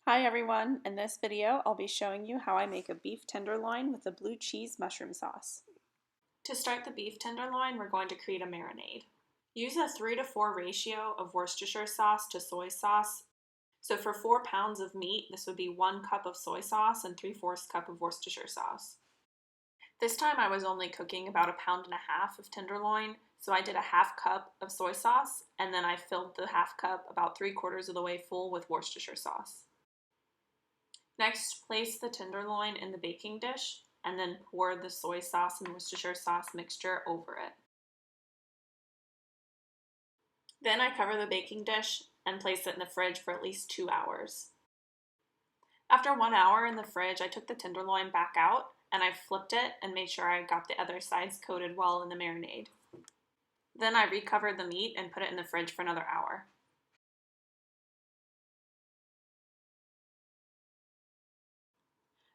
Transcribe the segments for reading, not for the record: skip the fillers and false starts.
Hi everyone, in this video I'll be showing you how I make a beef tenderloin with a blue cheese mushroom sauce. To start the beef tenderloin, we're going to create a marinade. Use a 3 to 4 ratio of Worcestershire sauce to soy sauce. So for 4 pounds of meat, this would be 1 cup of soy sauce and 3/4 cup of Worcestershire sauce. This time I was only cooking about 1.5 pounds of tenderloin, so I did a 1/2 cup of soy sauce and then I filled the 1/2 cup about 3/4 of the way full with Worcestershire sauce. Next, place the tenderloin in the baking dish and then pour the soy sauce and Worcestershire sauce mixture over it. Then I cover the baking dish and place it in the fridge for at least 2 hours. After 1 hour in the fridge, I took the tenderloin back out and I flipped it and made sure I got the other sides coated well in the marinade. Then I recovered the meat and put it in the fridge for another hour.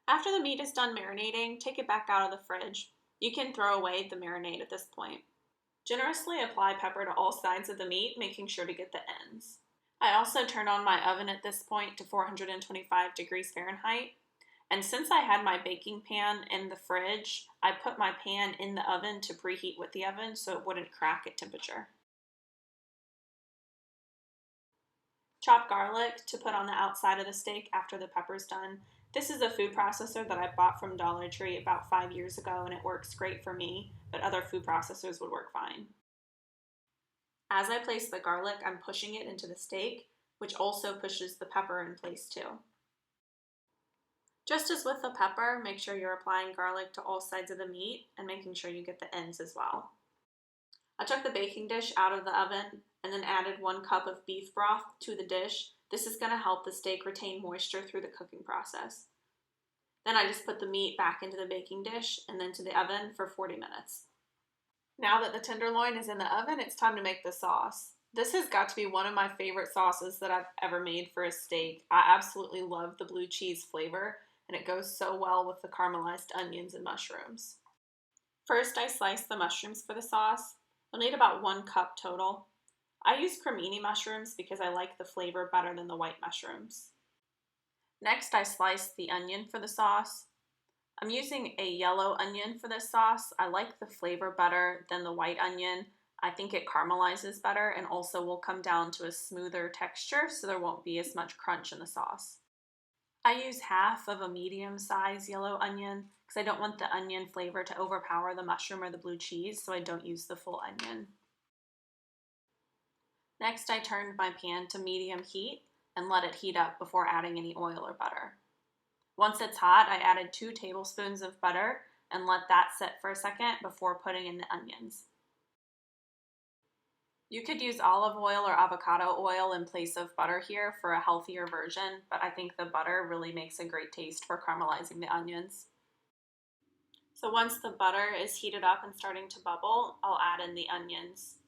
After the meat is done marinating, take it back out of the fridge. You can throw away the marinade at this point. Generously apply pepper to all sides of the meat, making sure to get the ends. I also turned on my oven at this point to 425 degrees Fahrenheit. And since I had my baking pan in the fridge, I put my pan in the oven to preheat with the oven so it wouldn't crack at temperature. Chop garlic to put on the outside of the steak after the pepper's done. This is a food processor that I bought from Dollar Tree about 5 years ago and it works great for me, but other food processors would work fine. As I place the garlic, I'm pushing it into the steak, which also pushes the pepper in place too. Just as with the pepper, make sure you're applying garlic to all sides of the meat and making sure you get the ends as well. I took the baking dish out of the oven and then added 1 cup of beef broth to the dish. This is going to help the steak retain moisture through the cooking process. Then I just put the meat back into the baking dish and then to the oven for 40 minutes. Now that the tenderloin is in the oven, it's time to make the sauce. This has got to be one of my favorite sauces that I've ever made for a steak. I absolutely love the blue cheese flavor and it goes so well with the caramelized onions and mushrooms. First, I slice the mushrooms for the sauce. You'll need about 1 cup total. I use cremini mushrooms because I like the flavor better than the white mushrooms. Next, I slice the onion for the sauce. I'm using a yellow onion for this sauce. I like the flavor better than the white onion. I think it caramelizes better and also will come down to a smoother texture so there won't be as much crunch in the sauce. I use 1/2 of a medium-sized yellow onion because I don't want the onion flavor to overpower the mushroom or the blue cheese, so I don't use the full onion. Next, I turned my pan to medium heat and let it heat up before adding any oil or butter. Once it's hot, I added 2 tablespoons of butter and let that sit for a second before putting in the onions. You could use olive oil or avocado oil in place of butter here for a healthier version, but I think the butter really makes a great taste for caramelizing the onions. So once the butter is heated up and starting to bubble, I'll add in the onions.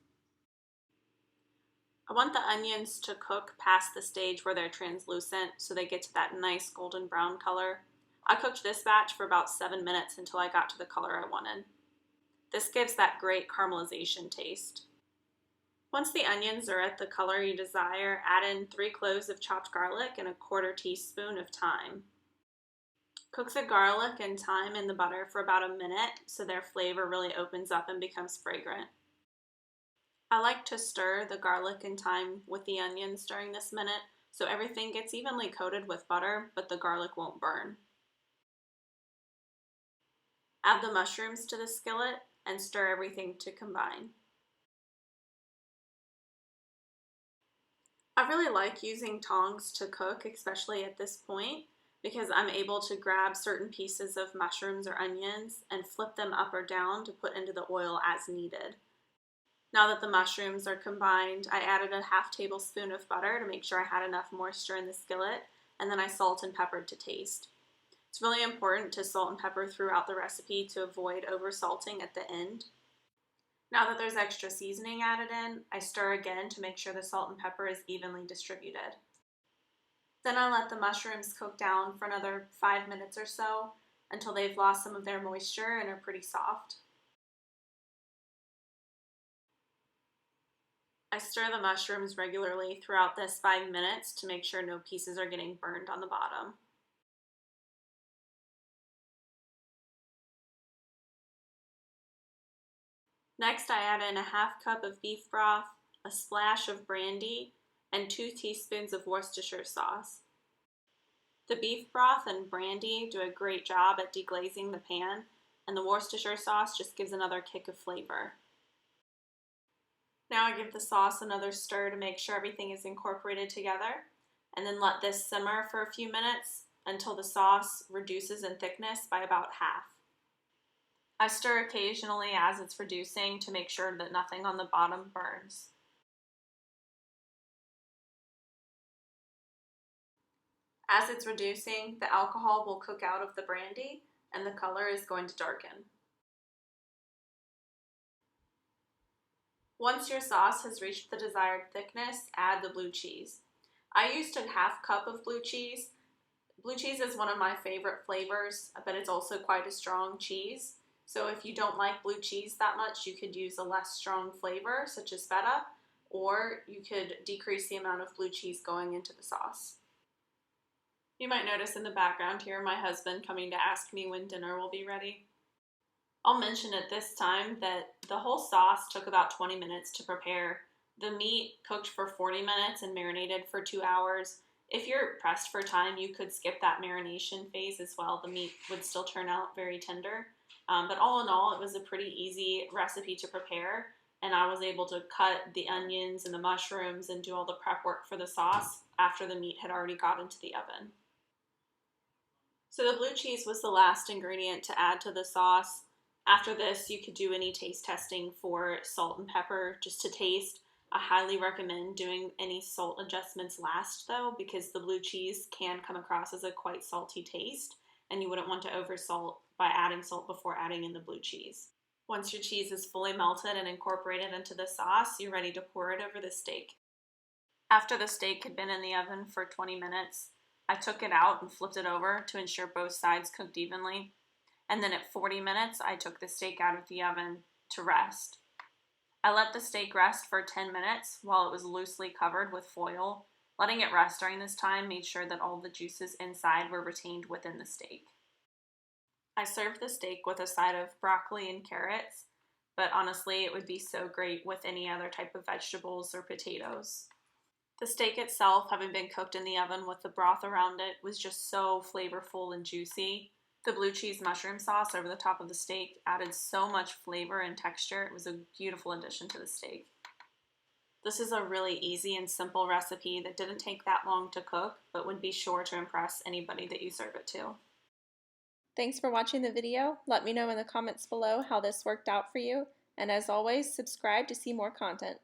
I want the onions to cook past the stage where they're translucent so they get to that nice golden brown color. I cooked this batch for about 7 minutes until I got to the color I wanted. This gives that great caramelization taste. Once the onions are at the color you desire, add in 3 cloves of chopped garlic and a 1/4 teaspoon of thyme. Cook the garlic and thyme in the butter for about a minute so their flavor really opens up and becomes fragrant. I like to stir the garlic and thyme with the onions during this minute so everything gets evenly coated with butter, but the garlic won't burn. Add the mushrooms to the skillet and stir everything to combine. I really like using tongs to cook, especially at this point, because I'm able to grab certain pieces of mushrooms or onions and flip them up or down to put into the oil as needed. Now that the mushrooms are combined, I added a 1/2 tablespoon of butter to make sure I had enough moisture in the skillet, and then I salt and peppered to taste. It's really important to salt and pepper throughout the recipe to avoid over-salting at the end. Now that there's extra seasoning added in, I stir again to make sure the salt and pepper is evenly distributed. Then I let the mushrooms cook down for another 5 minutes or so until they've lost some of their moisture and are pretty soft. I stir the mushrooms regularly throughout this 5 minutes to make sure no pieces are getting burned on the bottom. Next, I add in a half cup of beef broth, a splash of brandy, and 2 teaspoons of Worcestershire sauce. The beef broth and brandy do a great job at deglazing the pan, and the Worcestershire sauce just gives another kick of flavor. Now I give the sauce another stir to make sure everything is incorporated together, and then let this simmer for a few minutes until the sauce reduces in thickness by about half. I stir occasionally as it's reducing to make sure that nothing on the bottom burns. As it's reducing, the alcohol will cook out of the brandy and the color is going to darken. Once your sauce has reached the desired thickness, add the blue cheese. I used a half cup of blue cheese. Blue cheese is one of my favorite flavors, but it's also quite a strong cheese. So if you don't like blue cheese that much, you could use a less strong flavor, such as feta, or you could decrease the amount of blue cheese going into the sauce. You might notice in the background here my husband coming to ask me when dinner will be ready. I'll mention at this time that the whole sauce took about 20 minutes to prepare. The meat cooked for 40 minutes and marinated for 2 hours. If you're pressed for time, you could skip that marination phase as well. The meat would still turn out very tender. But all in all, it was a pretty easy recipe to prepare, and I was able to cut the onions and the mushrooms and do all the prep work for the sauce after the meat had already got into the oven. So the blue cheese was the last ingredient to add to the sauce. After this, you could do any taste testing for salt and pepper just to taste. I highly recommend doing any salt adjustments last though, because the blue cheese can come across as a quite salty taste, and you wouldn't want to oversalt by adding salt before adding in the blue cheese. Once your cheese is fully melted and incorporated into the sauce, you're ready to pour it over the steak. After the steak had been in the oven for 20 minutes, I took it out and flipped it over to ensure both sides cooked evenly. And then at 40 minutes, I took the steak out of the oven to rest. I let the steak rest for 10 minutes while it was loosely covered with foil. Letting it rest during this time made sure that all the juices inside were retained within the steak. I served the steak with a side of broccoli and carrots, but honestly, it would be so great with any other type of vegetables or potatoes. The steak itself, having been cooked in the oven with the broth around it, was just so flavorful and juicy. The blue cheese mushroom sauce over the top of the steak added so much flavor and texture. It was a beautiful addition to the steak. This is a really easy and simple recipe that didn't take that long to cook, but would be sure to impress anybody that you serve it to. Thanks for watching the video. Let me know in the comments below how this worked out for you. And as always, subscribe to see more content.